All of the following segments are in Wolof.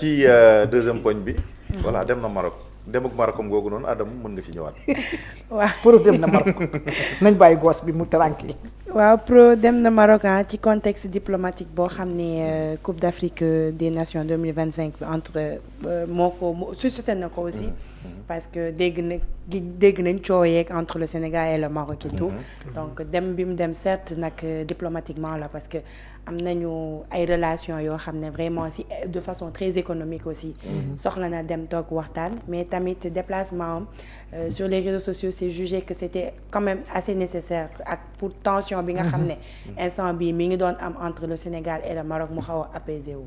ci deuxième poñ bi. voilà dem na Maroc dem ak Maroc googu noonu Adam mën nga ci ñëwaat. waaw pro dem na Maroc nañ bàyyi gosse bi mu tranquille. waaw pro dem na Maroc ci contexte diplomatique boo xam ne Coupe d'Afrique des Nations 2025 entre moo ko suscité na ko aussi. parce que dégg nañ coow yeeg entre le Sénégal et le Maroc et tout. donc dem bi mu dem certes nag diplomatiquement la parce que am nañu ay relations yoo xam ne vraiment si de façon très économique aussi. soxla na dem toog waxtaan mais tamit déplacement sur les réseaux sociaux c'est jugé que c'était quand même assez nécessaire ak pour tension bi nga xam ne instant bii mi ngi doon am entre le Sénégal et le Maroc mu xaw a apaisé wu.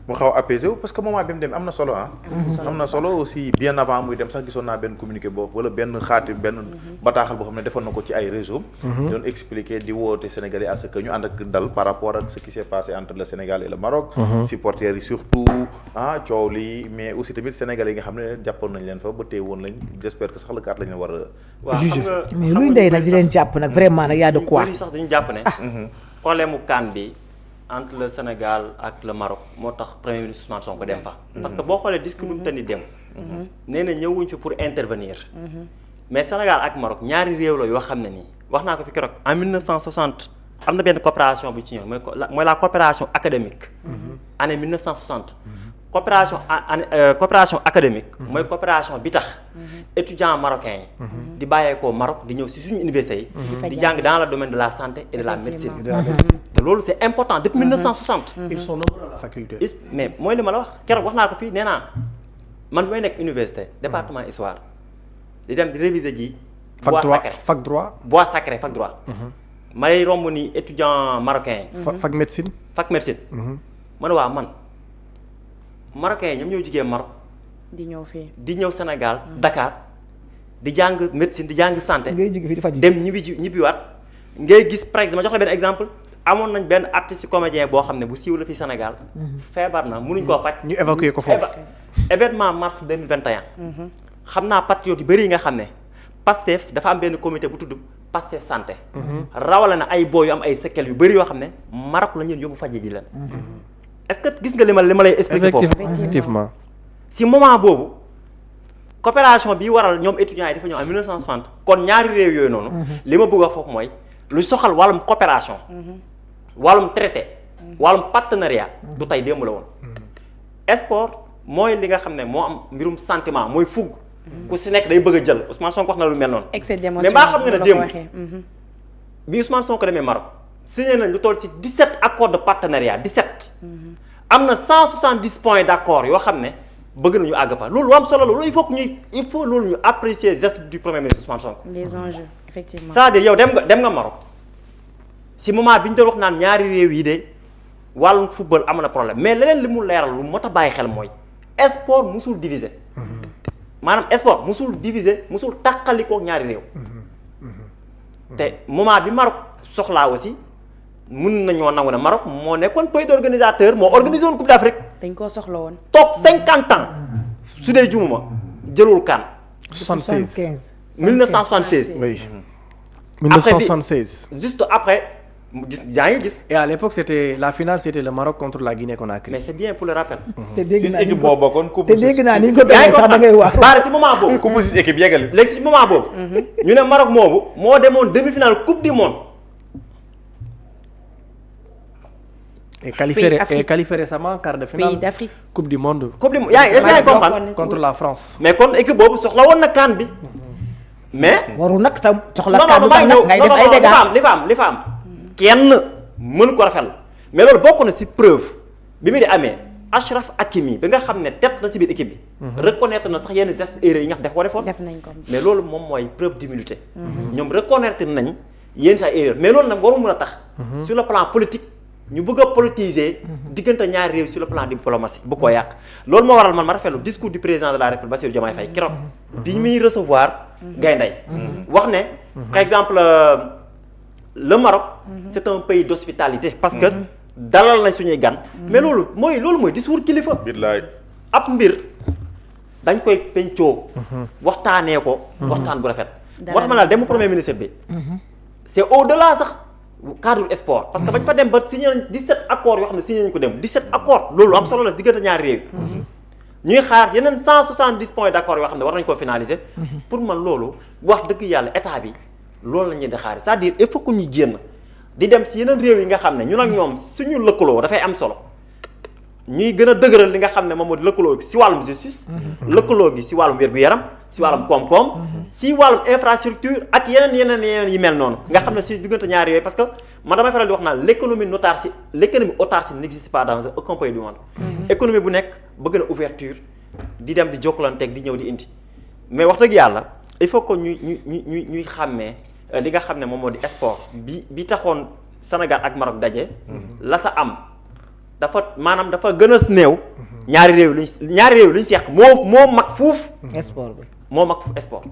mu xaw a apaisé wu parce que moment bi mu dem am na solo am na solo aussi bien avant muy dem sax gisoon naa benn communiqué boobu wala benn xaati benn bataaxal boo xam ne defoon na ko ci ay réseau doon expliquer di woote Sénégalais à ce que ñu ànd ak dal par rapport ak ce qui s'est passé entre le Sénégal et le Maroc. supporters yi surtout coow lii mais aussi tamit Sénégalais yi nga xam ne jàppoon nañ leen fa ba tey woon lañ j'espère que sax le 4 lañ leen war a juger. mais luy ndey nag di leen jàpp nag vraiment nag yaa de quoi. bëri sax dañu jàpp ne problème mu CAN bi entre le Sénégal ak le Maroc moo tax premier ministre Ousmane Sonko dem fa. parce que boo xoolee discours bi mu tënni dem. nee na ñëwuñ fi pour intervenir. mais Sénégal ak Maroc ñaari réew la yoo xam ne nii wax naa ko fi keroog en 1960 am na benn coopération bu ci ñëw mooy la coopération académique. année 1960. coopération académique. mooy coopération bi tax. étudiants marocains yi. di bàyyeekoo Maroc di ñëw si suñu université yi. di jàng dans le domaine de la santé et de la médecine. te loolu c'est important depuis 1960. ils sont nombreux à la faculté. mais mooy li ma la wax keroog wax naa ko fii nee naa man bi may nekk université département histoire di dem di réviser ji. bois sacré fac droit. may romb ni étudiant marocain yi. fac médecine. ma ne waa man marocain yi ñoom ñoo jugee Maroc. di ñëw fii di ñëw Sénégal Dakar di jàng médecine di jàng santé. ngay jóge fii di faj dem ñibbiwaat ngay gis par exemple ma jox la benn exemple amoon nañ benn artiste comédien boo xam ne bu siiw la fi Sénégal. feebar na mënuñ koo faj. ñu évacuer ko foofu. événement mars 2021. xam naa patriotes yu bëri yi nga xam ne Pastef dafa am benn comité bu tudd Pastef santé. rawale na ay boo yu am ay séquelles yu bëri yoo xam ne Maroc la ñu yóbbu faje ji leen. est-ce que gis nga li ma lay expliquer foofu. effectivement si moment boobu coopération bi waral ñoom étudiants yi dafa ñëw en 1960 kon ñaari réew yooyu noonu. li ma bëgg a foofu mooy lu soxal wàllum coopération. wàllum traité. wàllum partenariat. du tey démb la woon. sport mooy li nga xam ne moo am mbirum sentiment mooy fugg. ku si nekk day bëgg a jël Ousmane Sonko wax na lu mel noonu. excès d'émotion mais mbaa xam nga ne démb bi Ousmane Sonko demee Maroc signé nañ lu toll ci 17 accords de partenariat 17. am na 170 points d'accord yoo xam ne bëgg nañu àgg fa loolu lu am solo loolu il faut loolu ñu apprécier geste du premier ministre Ousmane Sonko. les enjeux effectivement. c'est-à-dire yow dem nga Maroc si moment bi ñu doon wax naan ñaari réew yi de wàllum football am na problème mais leneen li mu leeral lu mot a bàyyi xel mooy sport musul diviser. maanaam sport musul diviser musul tàqalikoo ñaari réew. te moment bi Maroc soxlaa aussi. mun nañoo nangu ne Maroc moo nekkoon pays d'organisateur moo organisé woon Coupe d'Afrique. dañ koo soxla woon. toog 50 ans su dee jumuma jëlul CAN. 76 1976. oui 1976. juste après yaa ngi gis. et à l'époque la finale c'était le Maroc contre la Guinée-Conakry. mais c'est bien pour le rappel. te dégg naa équipe boo bokkoon coupe te dégg naa ni ñu ko béree sax da ngay wax. baare si moment boobu. coupe 6 équipe yeggali. léegi si moment boobu. ñu ne Maroc moomu moo demoon demi-finale coupe du monde. et qualifié récemment quart de finale. pays d'Afrique. coupe du monde. yaa ngi comprendre. contre la France. mais kon équipe boobu soxla woon na CAN bi. mais. waru nag tam soxla non kàddu tax nag ngay def ay dégâts. li fa am kenn mënu ko rafetlu mais loolu bokk na si preuve bi mu di amee Achraf Hakimi bi nga xam ne tête la si biir équipe bi. reconnaître na sax yenn gestes erreurs yi nga xam daf ko defoon. def nañ ko mais loolu moom mooy preuve d'humilité. ñoom reconnaître nañ yenn sa erreurs mais loolu nag waru mën a tax. sur le plan politique ñu bëgg a politiser. diggante ñaari réew sur le plan diplomatique bu ko yàq. loolu moo waral man ma rafetlu discours du président de la République Bassirou Diomaye Faye keroog. bi muy recevoir. Gaynday wax ne par exemple le Maroc. c'est un pays d'hospitalité parce que dalal nañ suñuy gan. mais loolu mooy discours kilifa. billaay ab mbir dañ koy pencoo. waxtaanee ko. waxtaan bu rafet. moo tax ma daal dem premier ministre bi. c'est au-delà sax cadre sport parce que bañ fa dem ba signé nañ 17 accords yoo xam ne signé nañ ko dem 17 accords loolu am solo la diggante ñaari réew ñuy xaar yeneen 170 points d'accord yoo xam ne war nañ koo finaliser pour man loolu wax dëgg yàlla état bi loolu la ñuy di xaar c'est-à-dire il faut que ñu génn di dem si yeneen réew yi nga xam ne ñun ak ñoom suñu lëkkaloo dafay am solo ñuy gën a dëgëral li nga xam ne moom moo di lëkkaloo gi si wàllum justice lëkkaloo gi si wàllum wér-gu-yaram si wàllum koom-koom si wàllum infrastructure ak yeneen yi mel noonu nga xam ne si diggante ñaari yooyu parce que man damay faral di wax naan l'économie autarcie n'existe pas dans aucun pays du monde économie bu nekk bëgg na ouverture di dem di jokkalanteeg di ñëw di indi mais wax dëgg yàlla il faut que ñuy xàmmee li nga xam ne moom moo di sport bi taxoon Sénégal ak Maroc daje la sa am dafa gën a néew ñaari réew lu ñu seq moo mag fuuf sport bi moo mag fuuf sport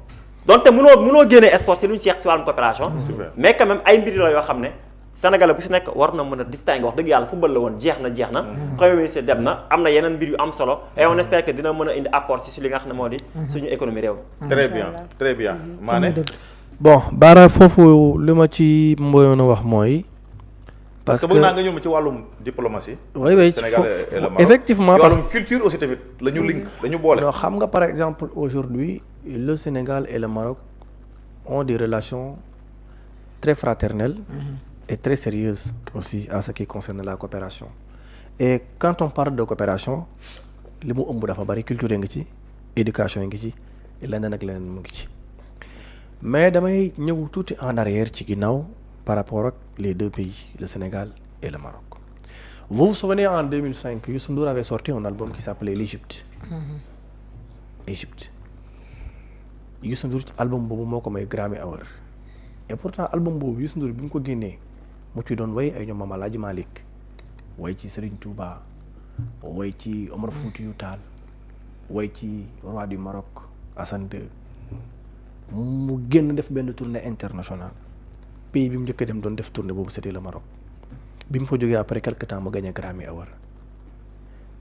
donte mënoo génnee sport si lu ñu seq si wàllum coopération mais quand même ay mbir la yoo xam ne Sénégalais bu si nekk war na mën a distinguer wax dëgg yàlla football la woon jeex na premier ministre dem na am na yeneen mbir yu am solo et on espère que dina mën a indi apport si li nga xam ne moo di suñu économie réew très bien Mané bon Bara foofu li ma ci mën a wax mooy parce que bëgg naa nga ñëw ci wàllum diplomatie. oui Sénégal et le Maroc effectivement parce que culture aussi tamit la ñu link la ñu boole. non xam nga par exemple aujourd'hui le Sénégal et le Maroc ont des relations très fraternelles et très sérieuses aussi en ce qui concerne la coopération et quand on parle de coopération li mu ëmb dafa bari culture ngi ci éducation ngi ci leneen ak leneen mu ngi ci mais damay ñëw tuuti en arrière ci ginnaaw par rapport ak les deux pays, le Sénégal et le Maroc. Vous vous souvenez en 2005, Youssou Ndour avait sorti un album qui s'appelait l'Égypte. Égypte. Youssou Ndour album boobu moo ko may Grammy Award. Et pourtant album boobu Youssou Ndour bi mu ko génnee mu ci doon way ay ñoom Mame Alhaji Malick way ci Serigne Touba way ci Omar Foutiyou Tall way ci roi du Maroc Hassan II mu génn def benn tournée internationale. Pays bi mu njëkk a dem doon def tournée boobu c'était le Maroc bi mu fa jógee après quelque temps mu gagné Grammy Award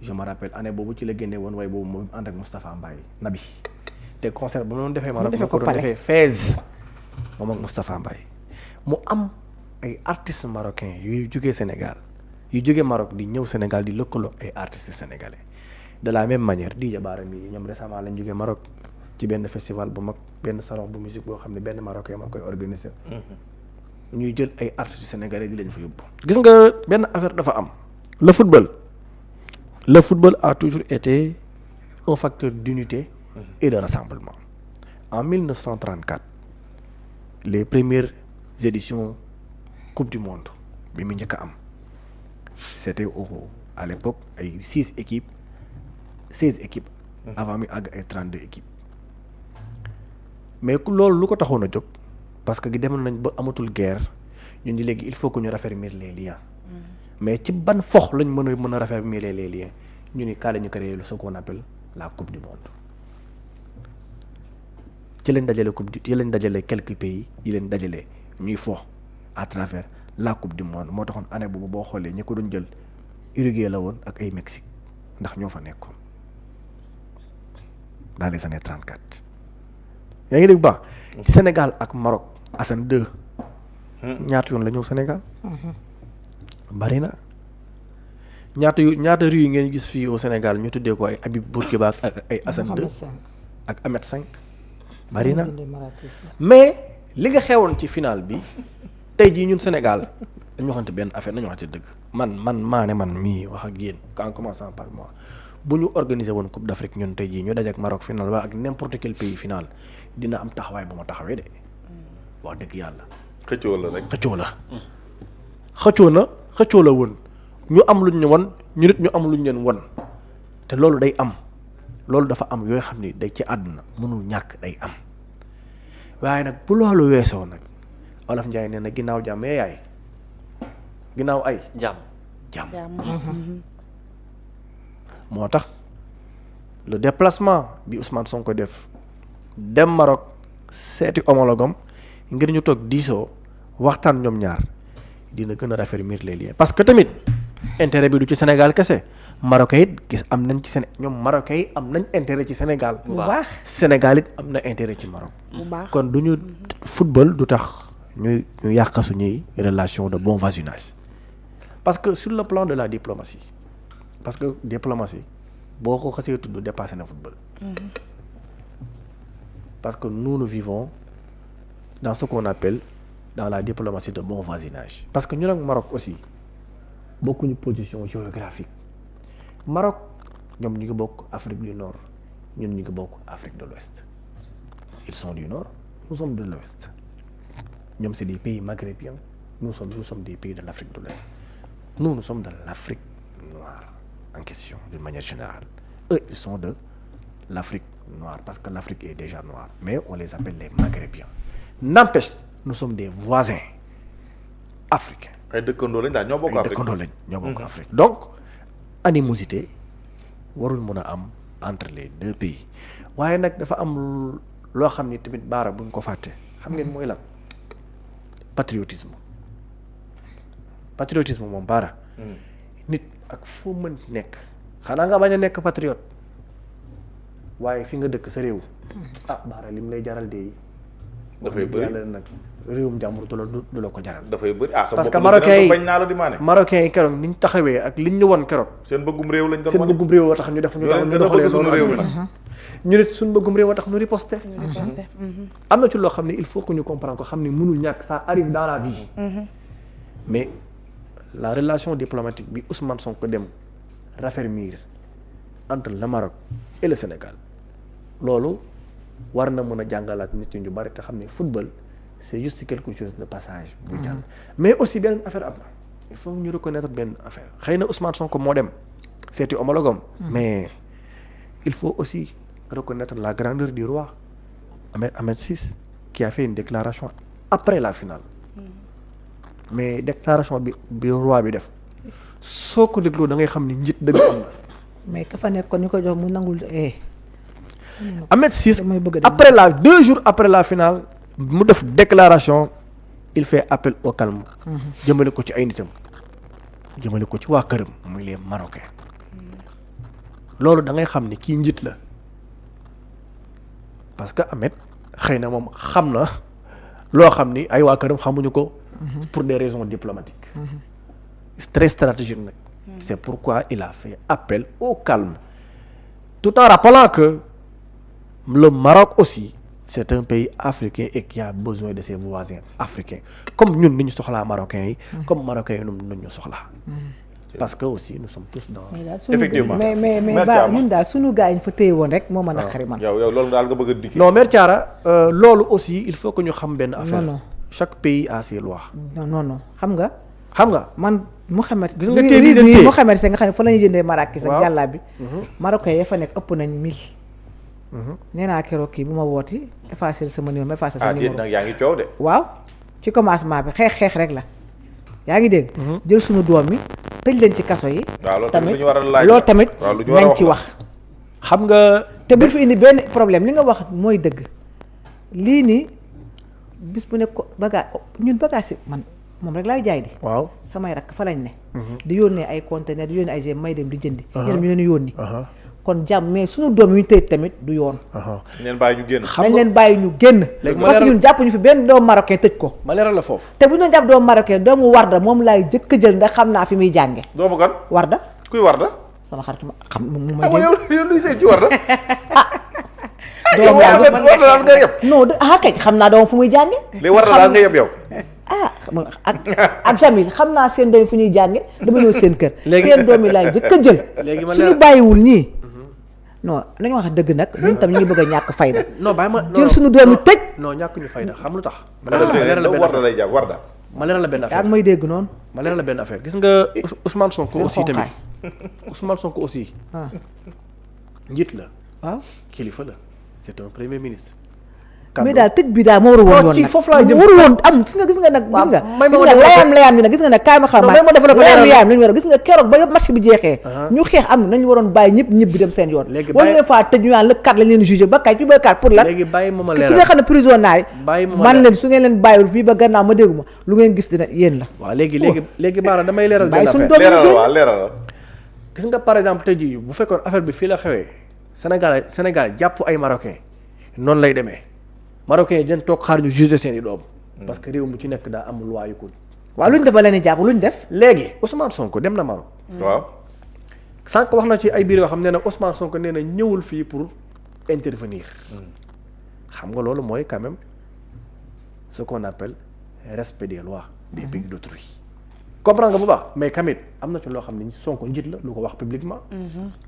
je me rappelle année boobu ci la génne woon way boobu mu ànd ak Moustapha Mbaye Nabi te concert ba mu doon defee Maroc mu ko doon defee Fès moom ak Moustapha Mbaye mu am ay artistes marocains yu jógee Sénégal yu jógee Maroc di ñëw Sénégal di lëkkaloo ay artistes sénégalais de la même manière Didier Bara mi ñoom récemment lañ jógee Maroc ci benn festival bu mag benn salon bu musique boo xam ne benn marocain moo koy organiser. ñuy jël ay artistes sénégalais di leen fa yóbbu. gis nga benn affaire dafa am le football a toujours été un facteur d'unité et de rassemblement. En 1934 les premières éditions coupe du monde bi mu njëkk a am c'était à l'époque ay 16 équipes avant mi àgg ay 32 équipes mais loolu lu ko taxoon a jóg. parce que demoon nañ ba amatul guerre ñun di léegi il faut que ñu raffermir les liens mais ci ban fox lañ mën a raffermir les liens ñu ni kaa la ñu créer ce qu'on appelle la coupe du monde ci leen dajale quelques pays yi leen dajale ñuy fox à travers la coupe du monde moo taxoon année boobu boo xoolee ñi ko doon jël Uruguay la woon ak ay Mexique ndax ñoo fa nekkoon dans les années 34 yaa ngi dégg baax ci Sénégal ak Maroc Hassan II ñaata yoon la ñëw Sénégal bari na ñaata rue yi ngeen gis fii au Sénégal ñu tuddee ko ay Habib Bourguiba ak ay Hassan II ak Ahmed V bari na mais li nga xewoon ci final bi tey jii ñun Sénégal dañu waxante benn affaire nañu waxante dëgg man mii wax ak yéen en commençant par moi bu ñu organiser woon Coupe d'Afrique ñun tey jii ñu daje ak Maroc final wala ak n'importe quel pays final dina am taxawaay bu ma taxawee de wax dëgg yàlla. xëccoo la rek xëccoo la woon ñu am luñ ñu won ñu nit ñu am luñ leen won te loolu day am loolu dafa am yooyu xam ni day ci àdduna mënul ñàkk day am waaye nag bu loolu weesoo nag Olof Njaay nee na ginnaaw jàmm yaay ginnaaw ay jàmm moo tax le déplacement bi Ousmane Sonko def dem Maroc seeti homologam ngir ñu toog diisoo waxtaan ñoom ñaar dina gën a raffermir les liens parce que tamit intérêt bi du ci Sénégal kese Marocains it gis am nañ ci ñoom Marocains yi am nañ intérêt ci Sénégal. bu baax Sénégal it am na intérêt ci Maroc. bu baax kon du ñu football du tax ñu yàq suñuy relation de bon voisinage parce que sur le plan de la diplomatie parce que diplomatie boo ko xasee tudd dépassé na football. Parce que nous vivons dans ce qu'on appelle dans la diplomatie de bon voisinage. Parce que nous, au Maroc aussi, beaucoup de position géographique. Maroc, nous sommes Afrique du Nord, nous sommes Afrique de l'Ouest. Ils sont du Nord, nous sommes de l'Ouest. Nous sommes des pays maghrébiens, nous sommes des pays de l'Afrique de l'Ouest. Nous sommes de l'Afrique noire en question, d'une manière générale. Eux, ils sont de l'Afrique noire, parce que l'Afrique est déjà noire, mais on les appelle les Maghrébiens. N'empêche, nous sommes des voisins africains. ay dëkkandoo lañ daal ñoo bokk Afrique. ñoo bokk Afrique. Donc animosité warul mën a am entre les deux pays waaye nag dafa am loo xam ni tamit baara buñ ko fàtte xam ngeen mooy lan patriotisme moom baara nit ak foo mën nekk xanaa nga bañ a nekk patriote waaye fi nga dëkk sa réew baara lim lay jaral de dafay bëri yàlla nag réewum jàmbur du la ko jaral dafay bëri parce que marocain yi bañ naa la di maane marocain yi keroog niñ taxawee ak liñ ñu won keroog seen bëggum réew lañ doon seen bëggum réew a tax ñu def ñu doxalee suñu réew mi nag ñu nit suñu bëggum réew a tax ñu riposter am na ci loo xam ne il faut que ñu comprendre ko xam ne mënul ñàkk ça arrive dans la vie mais la relation diplomatique bi Ousmane Sonko dem raffermir entre le Maroc et le Sénégal loolu war na mën a jàngalaat nit ñu bari te xam ne football c'est juste quelque chose de passage bu jàll mais aussi benn affaire am na il faut ñu reconnaître benn affaire xëy na Ousmane Sonko moo dem seeti homologam mais il faut aussi reconnaître la grandeur du roi Ahmed VI qui a fait une déclaration après la finale mais déclaration bi roi bi def soo ko dégloo da ngay xam ni njiit dëgg am na mais ka fa nekkoon ñu ko jox mu nangul Ahmed VI après 2 jours après la finale mu def déclaration il fait appel au calme jëmale ko ci ay nitam jëmale ko ci waa këram muy les Marocains loolu da ngay xam ni kii njiit la parce que Ahmed xëy na moom xam na loo xam ni ay waa këram xamuñu ko pour des raisons diplomatiques c'est très stratégique nag c'est pourquoi il a fait appel au calme tout en rappelant que le Maroc aussi c'est un pays africain et qui a besoin de ses voisins africains comme ñun ni ñu soxlaa marocains yi comme marocains yi ñun ñu soxlaa parce que aussi nous sommes tous dans effectivement mais ba ñun daal sunu gars yi ñu fa téye woon rek moo mën a xari man yow loolu daal nga bëgg a dikki non Mère Thiara loolu aussi il faut que ñu xam benn affaire non chaque pays a ses lois non xam nga man Mouhamed gis nga téere yi dañ téye Mouhamed se nga xam ne fa la ñuy jëndee marakis ak jàllaa bi marocains ya fa nekk ëpp nañ 1000 nee naa keroog kii bu ma wooti effacer sama numéro ma effacer sa numéro nag yaa ngi coow de waaw ci commencement bi xeex rek la yaa ngi dégg jël suñu doom yi tëj leen ci kaso yi tamit loolu tamit nañ ci wax xam nga te bu fi indi benn problème li nga wax mooy dëgg lii nii bis bu nekk ko ñun bagage man moom rek laay jaay di waaw samay rakk fa lañ ne di yónnee ay conteneur di yónnee ay g may dem di jëndi ñeneen ñu leen yónni kon jàmm mais suñu doom yi ñu tëj tamit du yoon leen bàyyi ñu génn nañ leen bàyyi ñu génn parce que ñun jàpp ñu fi benn doomu marocain tëj ko ma leeral la foofu te bu ñu doon jàpp doomu marocain doomu Warda moom laay jëkk jël ndax xam naa fi muy jànge doomu kan Warda kuy Warda sama xarit ma xam mu may yow luy seen ci Warda doom yaa Warda daal nga yeb non kay xam naa doom fu muy jànge léegi Warda daal nga yeb yow ak Jamil xam naa seen doom yi fu ñuy jànge dama ñëw seen kër seen doom yi laay jëkk a jël suñu bàyyiwul ñii non nañu wax dëgg nag ñun tam ñu ngi bëgg a ñàkk fayda non bàyyi ma jël suñu doom yi tëj non ñàkk ñu fayda xam lu tax Warda lay jàpp Warda ma leeral la benn affaire yaa ngi may dégg noonu ma leeral la benn affaire gis nga Ousmane Sonko aussi tamit Ousmane Sonko aussi njiit la waaw kilifa la c'est un premier ministre mais daal tëj bi daal moo waru woon yoon ci nag foofu laa jëm waru woon am gis nga nag gis nga layam ni nag gis nga nag kaay ma xam layam lañu war gis nga keroog ba yëpp match bi jeexee ñu xeex am na nañu waroon bàyyi ñëpp bi dem seen yoon wala ñu faa tëj ñu naan le 4 lañ leen jugé ba kay fii ba 4 pour lan léegi bàyyi ma ki nga xam ne prisonnier yi man leen su ngeen leen bàyyiwul fii ba gannaaw ma déggu ma lu ngeen gis dina yéen la waaw léegi baara damay leeral bàyyi suñu benn doom leeral leeral gis nga par exemple tey jii bu fekkoon affaire bi fii la xewee Sénégal jàpp ay marocain noonu lay demee marocain yi dañ toog xaar ñu jugé seen i doom parce que réew mu ci nekk daa am loi yu ko. waaw luñ def ba leen di jàpp luñ def. léegi Ousmane Sonko dem na Maroc. waaw. sànq wax na ci ay biir yoo xam ne na Ousmane Sonko nee na ñëwul fii pour intervenir. xam nga loolu mooy quand même ce qu'on appelle respect des lois des pays d'autrui. comprendre nga bu baax mais quand même am na ci loo xam ne Sonko njiit la lu ko wax publiquement.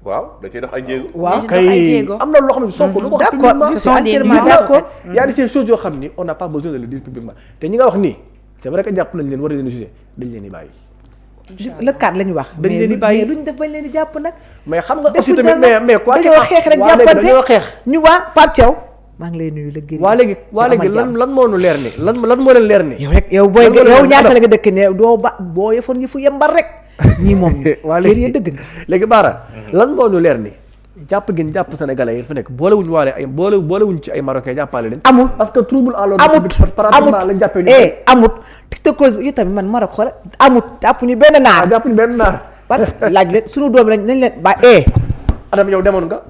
waaw da ciy def ay jéego. waaw kay am na loo xam ne Sonko lu ko wax publiquement. d'accord entièrement d'accord. y a des choses yoo xam ni on n'a pas besoin de le dire publiquement te ñi nga wax nii c'est vrai que jàpp nañ leen war a leen juger dañ leen di bàyyi. le cadre la ñu wax. dañ leen di bàyyi mais luñ def bañ leen di jàpp nag. mais xam nga aussi tamit mais quoi dañoo xeex rek jàppante dañoo xeex. ñu waa Pape Thiaw maa ngi lay nuyu la génn. waa léegi lan moo nu leer ni lan moo leen leer ni. yow rek yow booy yow ñaata la nga dëkk ne doo ba boo yëfoon yëfu yembar rek. ñii moom waa léegi dëgg nga. léegi Bara lan moo nu leer ni jàpp gi jàpp sénégalais yi dafa nekk boolewuñ waale ay boolewuñ ci ay marocain jàppale leen. amul parce que trouble à l'ordre public pratiquement lañ jàppee ñu. amut te cause bi itam man Maroc xoolal amut jàpp ñu benn naar. jàpp ñu benn naar. laaj leen sunu doom lañ leen ba Adam yow demoon nga.